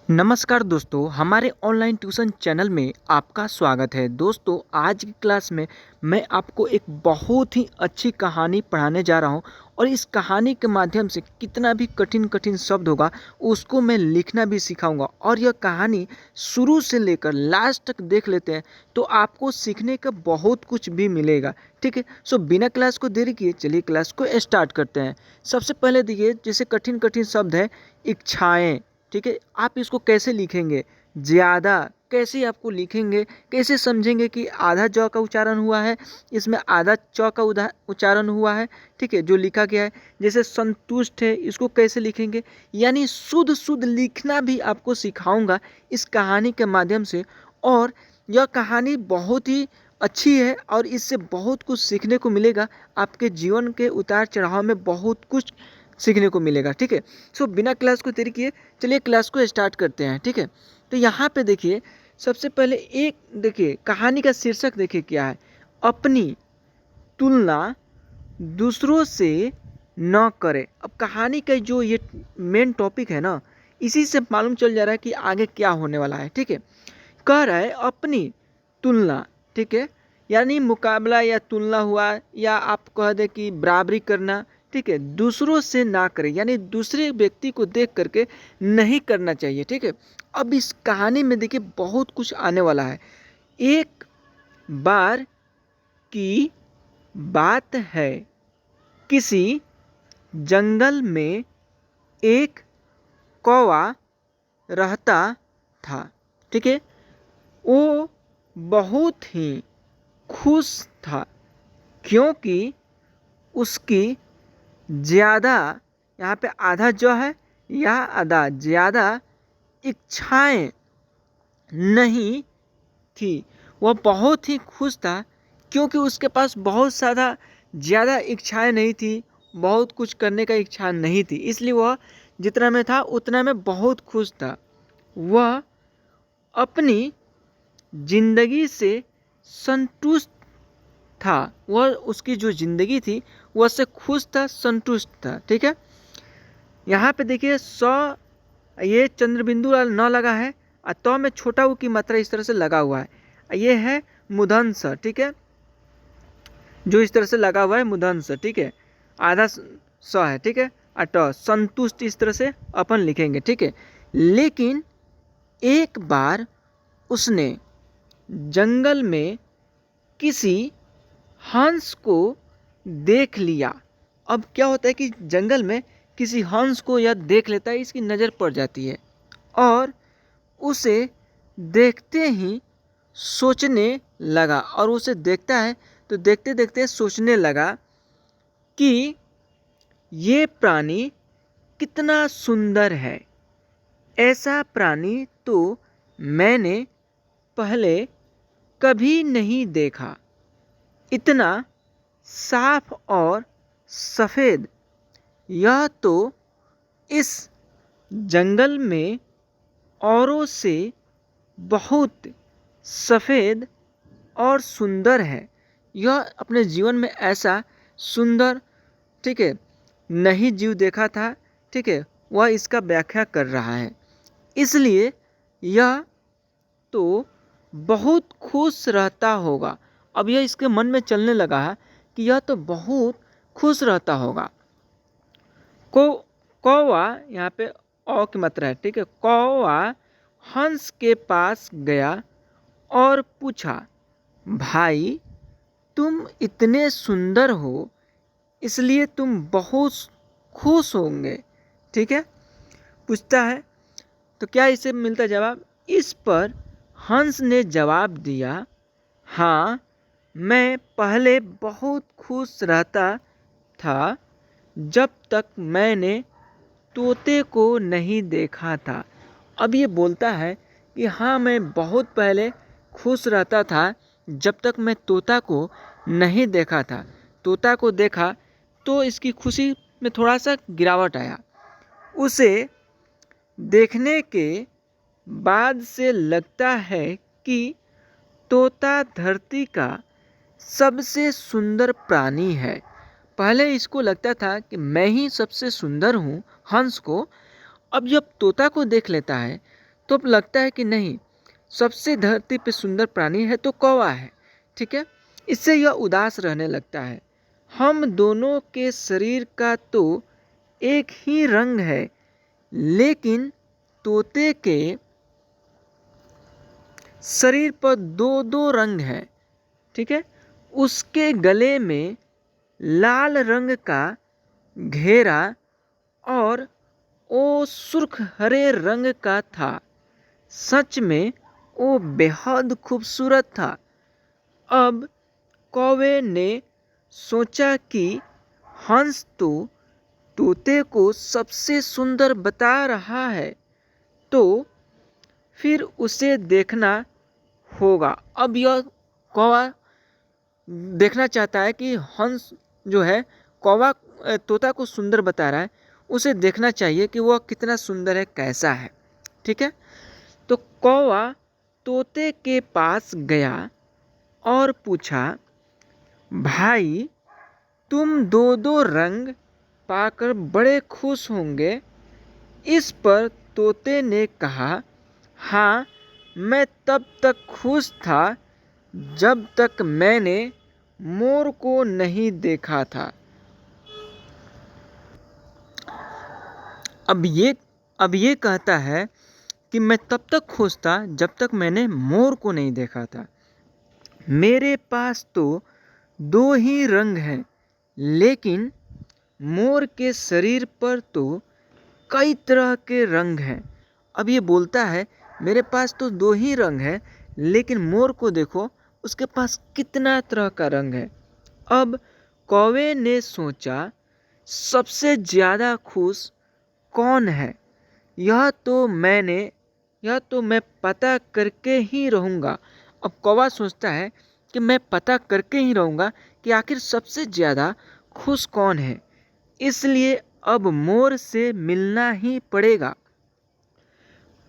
नमस्कार दोस्तों, हमारे ऑनलाइन ट्यूशन चैनल में आपका स्वागत है। दोस्तों, आज की क्लास में मैं आपको एक बहुत ही अच्छी कहानी पढ़ाने जा रहा हूं और इस कहानी के माध्यम से कितना भी कठिन कठिन शब्द होगा उसको मैं लिखना भी सिखाऊंगा। और यह कहानी शुरू से लेकर लास्ट तक देख लेते हैं तो आपको सीखने का बहुत कुछ भी मिलेगा। ठीक है, सो बिना क्लास को देरी किए चलिए क्लास को स्टार्ट करते हैं। सबसे पहले देखिए, जैसे कठिन कठिन शब्द है इच्छाएं। ठीक है, आप इसको कैसे लिखेंगे? ज़्यादा कैसे आपको लिखेंगे, कैसे समझेंगे कि आधा ज का उच्चारण हुआ है, इसमें आधा च का उच्चारण हुआ है। ठीक है, जो लिखा गया है। जैसे संतुष्ट है, इसको कैसे लिखेंगे? यानी शुद्ध शुद्ध लिखना भी आपको सिखाऊंगा इस कहानी के माध्यम से। और यह कहानी बहुत ही अच्छी है और इससे बहुत कुछ सीखने को मिलेगा। आपके जीवन के उतार चढ़ाव में बहुत कुछ सीखने को मिलेगा। ठीक है, सो बिना क्लास को देरी किए चलिए क्लास को स्टार्ट करते हैं। ठीक है, तो यहाँ पे देखिए, सबसे पहले एक देखिए कहानी का शीर्षक देखिए क्या है। अपनी तुलना दूसरों से न करें। अब कहानी का जो ये मेन टॉपिक है ना, इसी से मालूम चल जा रहा है कि आगे क्या होने वाला है। ठीक है, कह रहा है अपनी तुलना। ठीक है, यानी मुकाबला या तुलना हुआ, या आप कह दें कि बराबरी करना। ठीक है, दूसरों से ना करें, यानी दूसरे व्यक्ति को देख करके नहीं करना चाहिए। ठीक है, अब इस कहानी में देखिए बहुत कुछ आने वाला है। एक बार की बात है, किसी जंगल में एक कौवा रहता था। ठीक है, वो बहुत ही खुश था क्योंकि उसकी ज़्यादा, यहाँ पे आधा जो है या आधा ज़्यादा इच्छाएं नहीं थी। वह बहुत ही खुश था क्योंकि उसके पास बहुत ज़्यादा इच्छाएं नहीं थी, बहुत कुछ करने का इच्छा नहीं थी, इसलिए वह जितना में था उतना में बहुत खुश था। वह अपनी जिंदगी से संतुष्ट था। वह उसकी जो जिंदगी थी वह से खुश था, संतुष्ट था। ठीक है, यहाँ पे देखिए ये चंद्रबिंदु न लगा है और तो में छोटा ऊ की मात्रा इस तरह से लगा हुआ है। ये है मुदंस। ठीक है, जो इस तरह से लगा हुआ है मुदंस। ठीक है, आधा स है। ठीक है, अट संतुष्ट इस तरह से अपन लिखेंगे। ठीक है, लेकिन एक बार उसने जंगल में किसी हंस को देख लिया। अब क्या होता है कि जंगल में किसी हंस को यह देख लेता है, इसकी नज़र पड़ जाती है और उसे देखते ही सोचने लगा। और उसे देखता है तो देखते देखते सोचने लगा कि ये प्राणी कितना सुंदर है। ऐसा प्राणी तो मैंने पहले कभी नहीं देखा। इतना साफ और सफ़ेद। यह तो इस जंगल में औरों से बहुत सफ़ेद और सुंदर है। यह अपने जीवन में ऐसा सुंदर, ठीक है, नहीं जीव देखा था। ठीक है, वह इसका व्याख्या कर रहा है। इसलिए यह तो बहुत खुश रहता होगा। अब यह इसके मन में चलने लगा है कि यह तो बहुत खुश रहता होगा। को कौवा, यहाँ पे औ की मात्रा है। ठीक है, कौवा हंस के पास गया और पूछा, भाई तुम इतने सुंदर हो इसलिए तुम बहुत खुश होंगे। ठीक है, पूछता है तो क्या इसे मिलता जवाब। इस पर हंस ने जवाब दिया, हाँ, मैं पहले बहुत खुश रहता था जब तक मैंने तोते को नहीं देखा था। अब ये बोलता है कि हाँ, मैं बहुत पहले खुश रहता था जब तक मैं तोता को नहीं देखा था। तोता को देखा तो इसकी खुशी में थोड़ा सा गिरावट आया। उसे देखने के बाद से लगता है कि तोता धरती का सबसे सुंदर प्राणी है। पहले इसको लगता था कि मैं ही सबसे सुंदर हूँ, हंस को। अब जब तोता को देख लेता है तो अब लगता है कि नहीं, सबसे धरती पे सुंदर प्राणी है तो कौवा है। ठीक है, इससे यह उदास रहने लगता है। हम दोनों के शरीर का तो एक ही रंग है, लेकिन तोते के शरीर पर दो दो रंग हैं। ठीक है, उसके गले में लाल रंग का घेरा और वो सुर्ख हरे रंग का था। सच में वो बेहद खूबसूरत था। अब कौवे ने सोचा कि हंस तो तोते को सबसे सुंदर बता रहा है, तो फिर उसे देखना होगा। अब यह कौवा देखना चाहता है कि हंस जो है कौवा तोता को सुंदर बता रहा है, उसे देखना चाहिए कि वह कितना सुंदर है, कैसा है। ठीक है, तो कौवा तोते के पास गया और पूछा, भाई तुम दो दो रंग पाकर बड़े खुश होंगे। इस पर तोते ने कहा, हाँ, मैं तब तक खुश था जब तक मैंने मोर को नहीं देखा था। अब ये कहता है कि मैं तब तक खुश था जब तक मैंने मोर को नहीं देखा था। मेरे पास तो दो ही रंग हैं, लेकिन मोर के शरीर पर तो कई तरह के रंग हैं। अब ये बोलता है मेरे पास तो दो ही रंग हैं, लेकिन मोर को देखो, उसके पास कितना तरह का रंग है। अब कौवे ने सोचा, सबसे ज़्यादा खुश कौन है, यह तो मैं पता करके ही रहूँगा। अब कौवा सोचता है कि मैं पता करके ही रहूँगा कि आखिर सबसे ज़्यादा खुश कौन है, इसलिए अब मोर से मिलना ही पड़ेगा।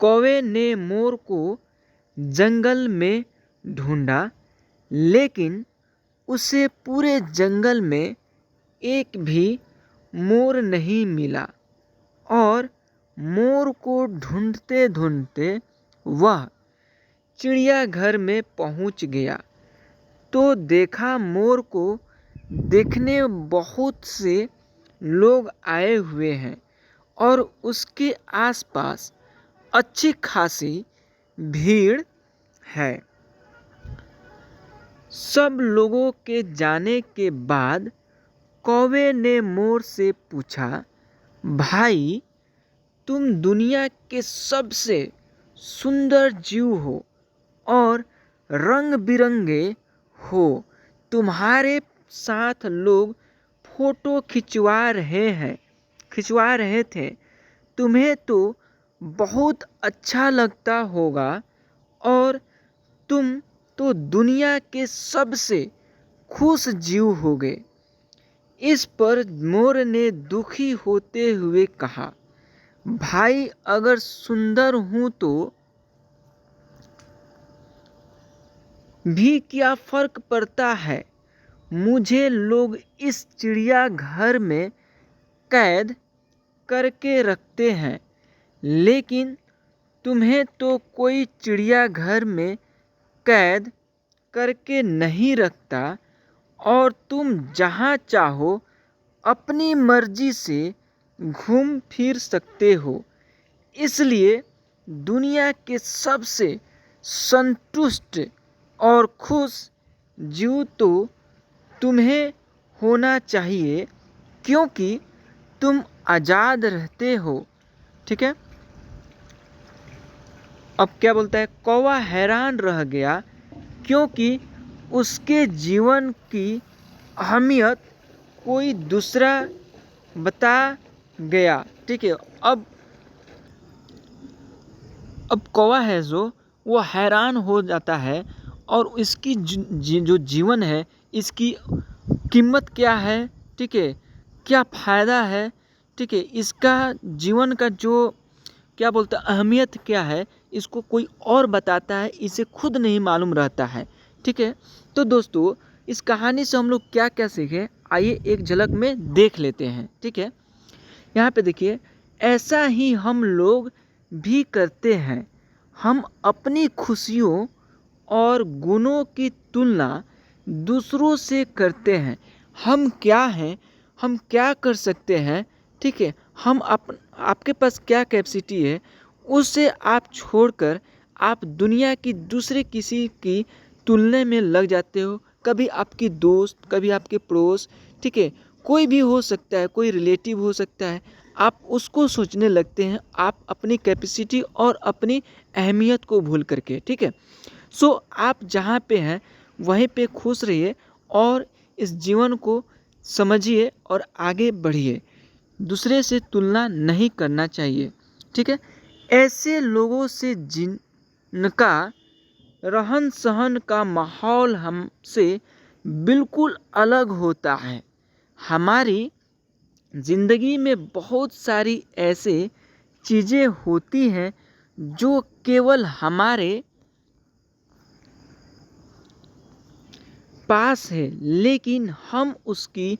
कौवे ने मोर को जंगल में ढूंढा, लेकिन उसे पूरे जंगल में एक भी मोर नहीं मिला और मोर को ढूंढते ढूंढते वह चिड़ियाघर में पहुंच गया तो देखा मोर को देखने बहुत से लोग आए हुए हैं और उसके आसपास अच्छी खासी भीड़ है। सब लोगों के जाने के बाद कौवे ने मोर से पूछा, भाई तुम दुनिया के सबसे सुंदर जीव हो और रंग बिरंगे हो। तुम्हारे साथ लोग फोटो खिंचवा रहे थे। तुम्हें तो बहुत अच्छा लगता होगा और तुम तो दुनिया के सबसे खुश जीव होगे। इस पर मोर ने दुखी होते हुए कहा, भाई अगर सुंदर हूं तो भी क्या फर्क पड़ता है, मुझे लोग इस चिड़ियाघर में कैद करके रखते हैं, लेकिन तुम्हें तो कोई चिड़ियाघर में कैद करके नहीं रखता और तुम जहाँ चाहो अपनी मर्जी से घूम फिर सकते हो। इसलिए दुनिया के सबसे संतुष्ट और खुश जीव तो तुम्हें होना चाहिए, क्योंकि तुम आज़ाद रहते हो। ठीक है, अब क्या बोलता है, कौवा हैरान रह गया क्योंकि उसके जीवन की अहमियत कोई दूसरा बता गया। ठीक है, अब कौवा है जो वो हैरान हो जाता है और इसकी जो जीवन है, इसकी कीमत क्या है, ठीक है, क्या फ़ायदा है, ठीक है, इसका जीवन का जो क्या बोलते हैं अहमियत क्या है, इसको कोई और बताता है, इसे खुद नहीं मालूम रहता है। ठीक है, तो दोस्तों इस कहानी से हम लोग क्या क्या सीखे, आइए एक झलक में देख लेते हैं। ठीक है, यहाँ पे देखिए, ऐसा ही हम लोग भी करते हैं। हम अपनी खुशियों और गुणों की तुलना दूसरों से करते हैं। हम क्या हैं, हम क्या कर सकते हैं, ठीक है, आपके पास क्या कैपेसिटी है, उसे आप छोड़कर आप दुनिया की दूसरे किसी की तुलने में लग जाते हो। कभी आपकी दोस्त, कभी आपके पड़ोस, ठीक है, कोई भी हो सकता है, कोई रिलेटिव हो सकता है, आप उसको सोचने लगते हैं, आप अपनी कैपेसिटी और अपनी अहमियत को भूल करके, ठीक है। सो आप जहाँ पे हैं वहीं पे खुश रहिए और इस जीवन को समझिए और आगे बढ़िए। दूसरे से तुलना नहीं करना चाहिए, ठीक है। ऐसे लोगों से जिनका रहन सहन का माहौल हमसे बिल्कुल अलग होता है। हमारी ज़िंदगी में बहुत सारी ऐसे चीज़ें होती हैं जो केवल हमारे पास है, लेकिन हम उसकी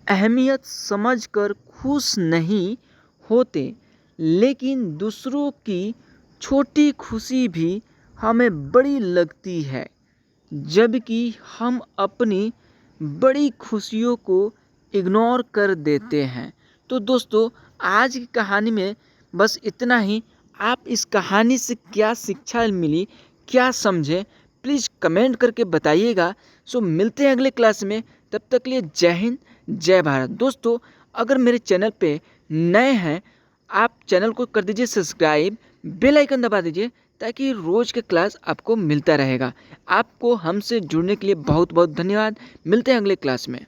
अहमियत समझकर खुश नहीं होते। लेकिन दूसरों की छोटी खुशी भी हमें बड़ी लगती है, जबकि हम अपनी बड़ी खुशियों को इग्नोर कर देते हैं। तो दोस्तों, आज की कहानी में बस इतना ही। आप इस कहानी से क्या शिक्षा मिली, क्या समझे, प्लीज़ कमेंट करके बताइएगा। सो मिलते हैं अगले क्लास में, तब तक के लिए जय हिंद, जय भारत। दोस्तों, अगर मेरे चैनल पे नए हैं, आप चैनल को कर दीजिए सब्सक्राइब, बेल आइकन दबा दीजिए, ताकि रोज़ के क्लास आपको मिलता रहेगा। आपको हमसे जुड़ने के लिए बहुत बहुत धन्यवाद। मिलते हैं अगले क्लास में।